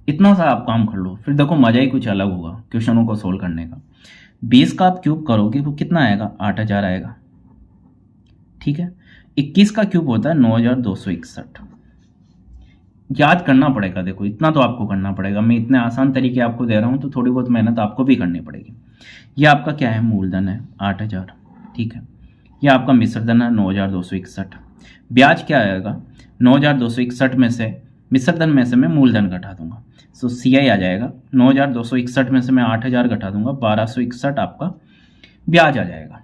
इतना सा आप काम कर लो, फिर देखो मजा ही कुछ अलग होगा क्वेश्चनों को सोल्व करने का। 20 का आप क्यूब करोगे वो कितना आएगा, 8000 आएगा, ठीक है। 21 का क्यूब होता है 9261। याद करना पड़ेगा, देखो इतना तो आपको करना पड़ेगा। मैं इतने आसान तरीके आपको दे रहा हूं, तो थोड़ी बहुत मेहनत आपको भी करनी पड़ेगी। ये आपका क्या है, मूलधन है 8000, ठीक है। ये आपका मिश्रधन है 9261। ब्याज क्या आएगा, 9261 में से मिश्रधन में से मैं मूलधन घटा दूंगा, सो CI आ जाएगा 9261 में से मैं 8000 घटा दूंगा, 1261 आपका ब्याज आ जाएगा।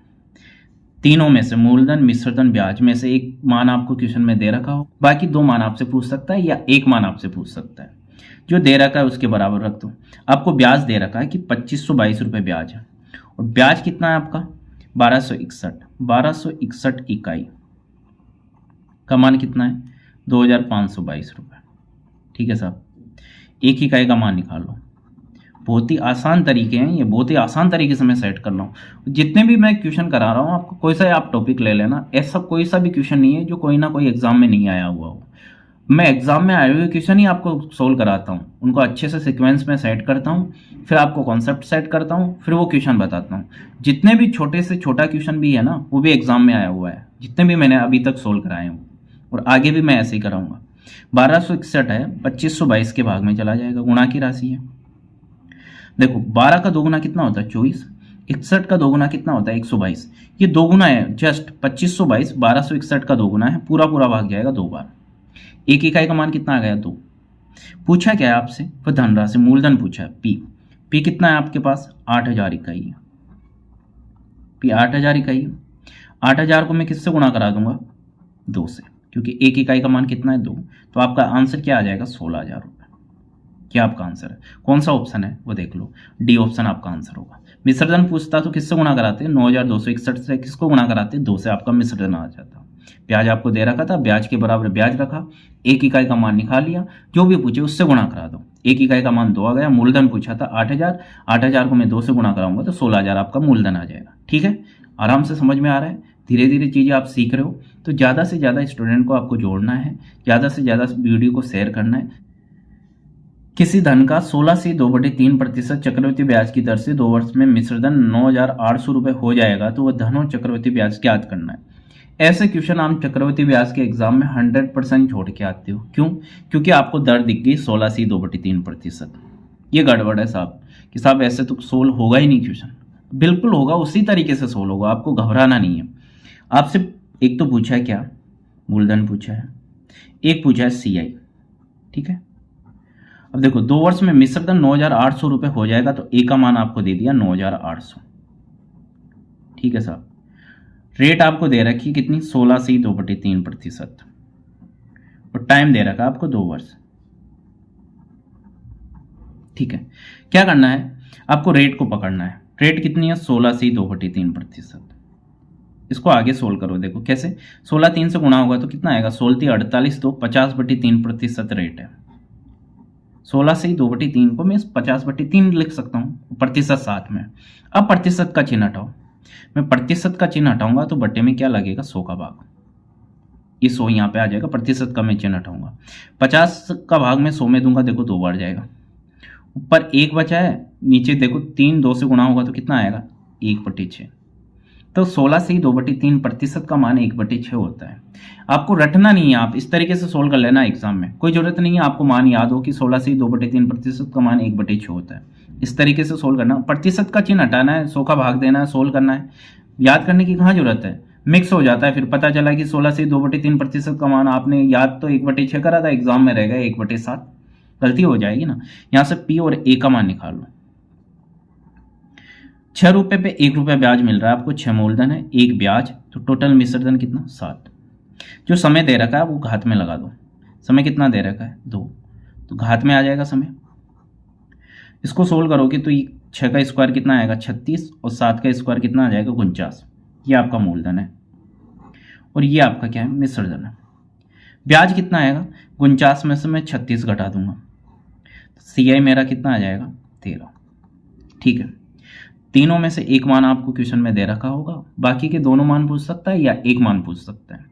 तीनों में से मूलधन, मिश्रधन, ब्याज में से एक मान आपको क्वेश्चन में दे रखा हो, बाकी 2 मान आपसे पूछ सकता है या 1 मान आपसे पूछ सकता है। जो दे रखा है उसके बराबर रख दो। आपको ब्याज दे रखा है कि 2522 रुपये ब्याज है, और ब्याज कितना है आपका 1261 इकाई का मान कितना है 2522 रुपये, ठीक है साहब। 1 इकाई का मान निकाल लो। बहुत ही आसान तरीके हैं ये, बहुत ही आसान तरीके से मैं सेट कर रहा हूँ। जितने भी मैं क्वेश्चन करा रहा हूँ आपको, कोई सा आप टॉपिक ले लेना, ऐसा कोई सा भी क्वेश्चन नहीं है जो कोई ना कोई एग्जाम में नहीं आया हुआ हो। मैं एग्जाम में आए हुए क्वेश्चन ही आपको सोल्व कराता हूँ, उनको अच्छे से सीक्वेंस में सेट करता हूँ, फिर आपको कॉन्सेप्ट सेट करता हूँ, फिर वो क्वेश्चन बताता हूँ। जितने भी छोटे से छोटा क्वेश्चन भी है ना, वो भी एग्जाम में आया हुआ है, जितने भी मैंने अभी तक सोल्व कराए हूँ, और आगे भी मैं ऐसे ही कराऊंगा। 1261 है, 2522 के भाग में चला जाएगा, गुणा की राशि है। देखो 12 का 2 गुना कितना होता है 24, 61 का 2 गुना कितना होता है 122। ये 2 गुना है, जस्ट 2522 1261 का 2 गुना है, पूरा पूरा भाग जाएगा 2 बार। 1 इकाई का मान कितना आ गया 2। पूछा क्या है आपसे, फिर धनराशि मूलधन पूछा है P कितना है आपके पास 8000 इकाई है, P 8000 इकाई है। 8000 को मैं किससे गुणा करा दूंगा 2 से, क्योंकि 1 इकाई का मान कितना है 2, तो आपका आंसर क्या आ जाएगा 16000 रुपये। क्या आपका आंसर है, कौन सा ऑप्शन है वो देख लो, D ऑप्शन आपका आंसर होगा। मिश्रधन पूछता तो किससे गुणा कराते, 9261 से किसको गुणा कराते 2 से, आपका मिश्रधन आ जाता। ब्याज आपको दे रखा था, ब्याज के बराबर ब्याज रखा, 1 इकाई का मान निकाल लिया, जो भी पूछे उससे गुणा करा दो। 1 इकाई का मान 2 आ गया, मूलधन पूछा था 8000, 8000 को मैं 2 से गुणा कराऊंगा तो 16000 आपका मूलधन आ जाएगा, ठीक है। आराम से समझ में आ रहा है, धीरे धीरे चीज़ें आप सीख रहे हो। तो ज़्यादा से ज़्यादा स्टूडेंट को आपको जोड़ना है, ज़्यादा से ज़्यादा वीडियो को शेयर करना है। किसी धन का 16 से 2/3% चक्रवृद्धि ब्याज की दर से 2 वर्ष में मिश्रधन 9800 रुपये हो जाएगा, तो वह धन और चक्रवृद्धि ब्याज ज्ञात करना है। ऐसे क्वेश्चन आप चक्रवृद्धि ब्याज के एग्जाम में 100% छोड़ के आते हो। क्यों? क्योंकि आपको दर दिख गई 16 से 2/3%। ये गड़बड़ है साहब, कि साहब ऐसे तो सोल्व होगा ही नहीं क्वेश्चन। बिल्कुल होगा, उसी तरीके से सोल्व होगा, आपको घबराना नहीं है। आपसे एक तो पूछा है क्या, मूलधन पूछा है, एक पूछा है CI, ठीक है। अब देखो 2 वर्ष में मिश्रधन 9800 रुपये हो जाएगा, तो A का मान आपको दे दिया 9800, ठीक है साहब। रेट आपको दे रखी कितनी 16 से 2/3%, और टाइम दे रखा आपको 2 वर्ष, ठीक है। क्या करना है, आपको रेट को पकड़ना है। रेट कितनी है 16 से 2/3%। इसको आगे सोल्व करो, देखो कैसे, 16 3 से गुणा होगा तो कितना आएगा 16 48, तो 50/3% रेट है। 16 से ही 2/3 को मैं 50/3 लिख सकता हूँ, प्रतिशत साथ में। अब प्रतिशत का चिन्ह हटाओ, मैं प्रतिशत का चिन्ह हटाऊंगा तो बट्टे में क्या लगेगा, 100 का भाग, ये 100 यहाँ पे आ जाएगा, प्रतिशत का मैं चिन्ह हटाऊंगा। 50 का भाग मैं 100 में दूंगा, देखो 2 बार जाएगा, ऊपर 1 बचा है, नीचे देखो 3 2 से गुणा होगा तो कितना आएगा, 1/6। तो 16 से ही 2/3 प्रतिशत का मान 1/6 होता है। आपको रटना नहीं है, आप इस तरीके से सोल्व कर लेना एग्जाम में, कोई जरूरत नहीं है आपको मान याद हो कि 16 से ही 2/3 प्रतिशत का मान 1/6 होता है। इस तरीके से सोल्व करना, प्रतिशत का चिन्ह हटाना है, 100 का भाग देना है, सोल्व करना है, याद करने की कहाँ जरूरत है, मिक्स हो जाता है। फिर पता चला कि 16 से 2/3 प्रतिशत का मान आपने याद तो 1/6 करा था, एग्जाम में रहेगा 1/7, गलती हो जाएगी ना। यहां से पी और ए का मान निकालो। 6 रुपए पे 1 रुपया ब्याज मिल रहा है आपको, 6 मूलधन है, 1 ब्याज, तो टोटल मिश्रधन कितना, 7। जो समय दे रखा है वो घात में लगा दो, समय कितना दे रखा है, 2, तो घात में आ जाएगा समय। इसको सोल्व करोगे तो 6 का स्क्वायर कितना आएगा, 36, और 7 का स्क्वायर कितना आ जाएगा, 49। ये आपका मूलधन है और ये आपका क्या है, मिश्रधन है। ब्याज कितना आएगा, 49 में से मैं 36 घटा दूंगा, CI मेरा कितना आ जाएगा, 13। ठीक है, तीनों में से एक मान आपको क्वेश्चन में दे रखा होगा, बाकी के दोनों मान पूछ सकता है या एक मान पूछ सकता है।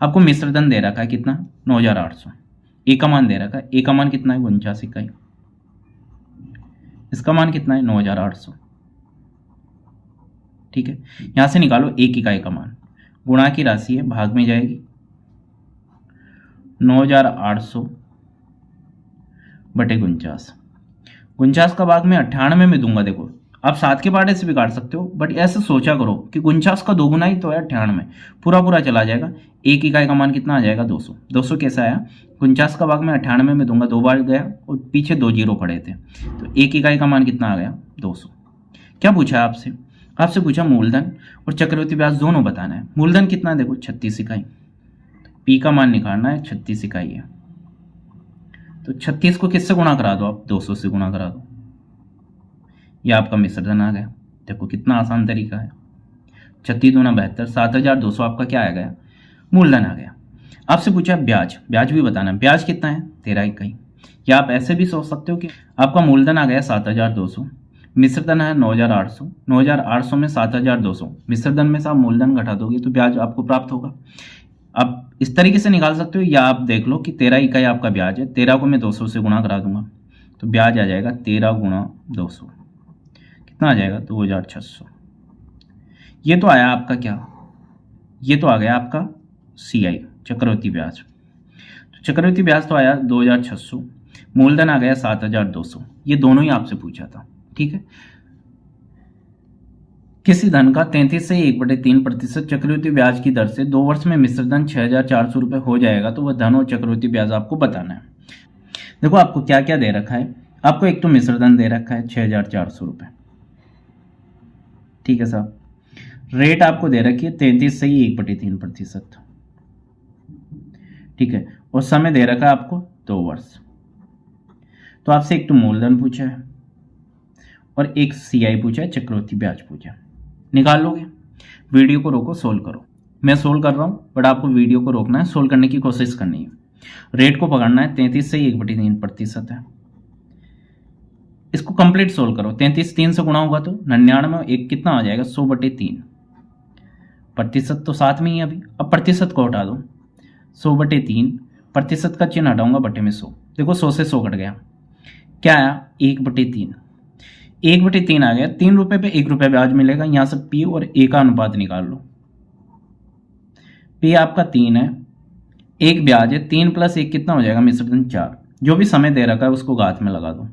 आपको मिश्रधन दे रखा है कितना, 9800, ए का मान दे रखा है, ए का मान कितना है, 49 इकाई, इसका मान कितना है, 9800। ठीक है, यहां से निकालो 1 इकाई का मान, गुणा की राशि है, भाग में जाएगी, 9800 बटे 49, 49 का भाग में 98 में दूंगा। देखो आप 7 के पार्टे से भी काट सकते हो, बट ऐसे सोचा करो कि 49 का 2 गुना ही तो है 98, पूरा पूरा चला जाएगा। 1 इकाई का मान कितना आ जाएगा, 200। 200 कैसा आया, 49 का भाग में 98 में दूंगा, 2 बार गया और पीछे 2 जीरो पड़े थे, तो 1 इकाई का मान कितना आ गया, 200। क्या पूछा आपसे, आपसे पूछा मूलधन और चक्रवृद्धि ब्याज दोनों बताना है। मूलधन कितना है, देखो 36 इकाई, पी का मान निकालना है, 36 इकाई है, तो 36 को किससे गुणा करा दो आप, 200 से गुणा करा दो, ये आपका मिश्रधन आ गया। देखो कितना आसान तरीका है, 36 दूना 72, 7200 आपका क्या आ गया, मूलधन आ गया। आपसे पूछा ब्याज, ब्याज भी बताना, ब्याज कितना है, 13 इकाई, या आप ऐसे भी सोच सकते हो कि आपका मूलधन आ गया 7200, मिश्रधन है 9800, 9800 में 7200, मिश्रधन में से आप मूलधन घटा दोगे तो ब्याज आपको प्राप्त होगा। आप इस तरीके से निकाल सकते हो, या आप देख लो कि 13 इकाई आपका ब्याज है, 13 को मैं 200 से गुणा करा दूंगा तो ब्याज आ जाएगा 13 गुणा 200, कितना आ जाएगा, 2600। ये तो आया आपका क्या, ये तो आ गया आपका CI चक्रवृद्धि ब्याज। तो चक्रवृद्धि ब्याज तो आया 2600, मूलधन आ गया 7200, ये दोनों ही आपसे पूछा था। ठीक है, किसी धन का 33 से 1/3% चक्रवृद्धि ब्याज की दर से 2 वर्ष में मिश्रधन 6400 रुपये हो जाएगा, तो वह धन और चक्रवृद्धि ब्याज आपको बताना है। देखो आपको क्या क्या दे रखा है, आपको एक तो मिश्रधन दे रखा है 6400 रुपये, ठीक है साहब, रेट आपको दे रखी है 33 से ही 1/3%, ठीक है, और समय दे रखा है आपको 2 वर्ष। तो आपसे एक तो मूलधन पूछा है और एक CI पूछा है, चक्रवृद्धि ब्याज पूछा है, निकाल लोगे। वीडियो को रोको, सोल्व करो, मैं सोल्व कर रहा हूं बट आपको वीडियो को रोकना है, सोल्व करने की कोशिश करनी है। रेट को पकड़ना है, 33 से ही 1/3% है, इसको कंप्लीट सोल्व करो। 33 3 से गुणा होगा तो 99, एक कितना आ जाएगा, 100/3, प्रतिशत तो साथ में ही अभी, अब प्रतिशत को हटा दो, 100/3, प्रतिशत का चिन्ह हटाऊंगा, बटे में 100, देखो 100 से 100 कट गया, क्या आया, 1/3, 1/3 आ गया। 3 रुपए पे 1 रुपया ब्याज मिलेगा, यहां से P और A का अनुपात निकाल लो। P आपका 3 है, 1 ब्याज है, 3 + 1 कितना हो जाएगा, मिश्रधन 4, जो भी समय दे रखा है उसको घात में लगा दो,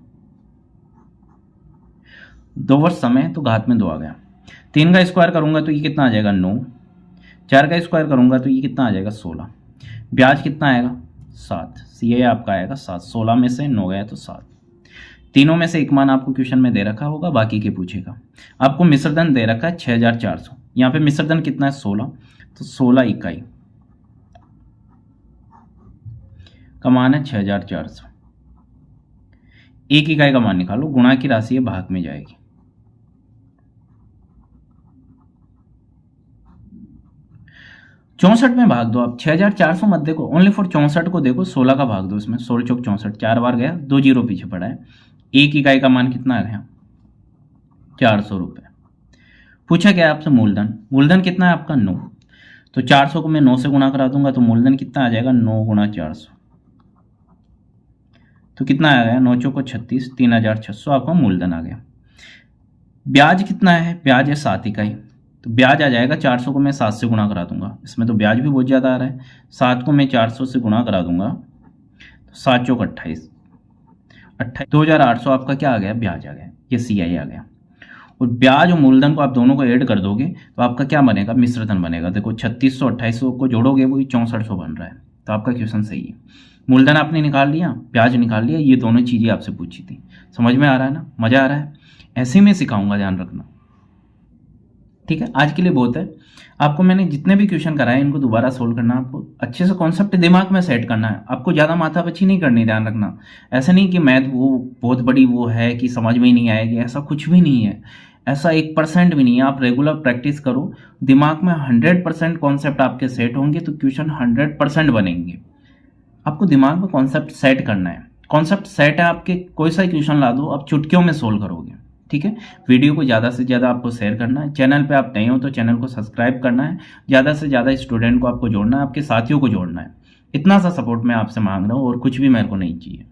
2 वर्ष समय तो घात में 2 आ गया। 3 का स्क्वायर करूंगा तो ये कितना आ जाएगा, 9, 4 का स्क्वायर करूंगा तो ये कितना आ जाएगा, 16, ब्याज कितना आएगा, 7, CI आपका आएगा 7, 16 में से 9 गया तो 7। तीनों में से एक मान आपको क्वेश्चन में दे रखा होगा, बाकी के पूछेगा। आपको मिश्रधन दे रखा है 6400, यहाँ पे मिश्रधन कितना है, 16, तो 16 इकाई का मान है 6400, 1 इकाई का मान निकालो, गुणा की राशि है, भाग में जाएगी, 64 में भाग दो आप, 6400 मत देखो, ओनली फॉर 64 को देखो, 16 का भाग दो इसमें, 16 चौक 64, 4 बार गया, 2 जीरो पीछे पड़ा है, एक इकाई का मान कितना आ गया 400 रुपये। पूछा क्या है आपसे मूलधन, मूलधन कितना है आपका 9, तो 400 को मैं 9 से गुणा करा दूंगा तो मूलधन कितना आ जाएगा 9 गुणा 400, तो कितना आ गया 9 चौको 36, 3600 आपका मूलधन आ गया। ब्याज कितना है, ब्याज है 7 इकाई, तो ब्याज आ जाएगा 400 को मैं 7 से गुणा करा दूंगा, इसमें तो ब्याज भी बहुत ज़्यादा आ रहा है, 7 को मैं 400 से गुणा करा दूंगा तो 7 चौक 28, 28 2800 आपका क्या आ गया ब्याज आ गया, ये CI आ गया। और ब्याज और मूलधन को आप दोनों को ऐड कर दोगे तो आपका क्या बनेगा मिश्रधन बनेगा। देखो 3600 2800 को जोड़ोगे वही 6400 बन रहा है, तो आपका क्वेश्चन सही है। मूलधन आपने निकाल लिया, ब्याज निकाल लिया, ये दोनों चीज़ें आपसे पूछी थी। समझ में आ रहा है ना, मज़ा आ रहा है, ऐसे में सिखाऊंगा, ध्यान रखना। ठीक है, आज के लिए बहुत है। आपको मैंने जितने भी क्वेश्चन कराए इनको दोबारा सोल्व करना, आपको अच्छे से कॉन्सेप्ट दिमाग में सेट करना है, आपको ज़्यादा माथापच्ची नहीं करनी, ध्यान रखना। ऐसा नहीं कि मैथ वो बहुत बड़ी वो है कि समझ में ही नहीं आएगी, ऐसा कुछ भी नहीं है, ऐसा 1% भी नहीं है। आप रेगुलर प्रैक्टिस करो, दिमाग में 100% कॉन्सेप्ट आपके सेट होंगे तो क्वेश्चन 100% बनेंगे। आपको दिमाग में कॉन्सेप्ट सेट करना है, कॉन्सेप्ट सेट है आपके, कोई सा क्वेश्चन ला दो आप चुटकियों में सोल्व करोगे। ठीक है, वीडियो को ज़्यादा से ज़्यादा आपको शेयर करना है, चैनल पे आप नए हो तो चैनल को सब्सक्राइब करना है, ज़्यादा से ज़्यादा स्टूडेंट को आपको जोड़ना है, आपके साथियों को जोड़ना है। इतना सा सपोर्ट मैं आपसे मांग रहा हूँ और कुछ भी मेरे को नहीं चाहिए।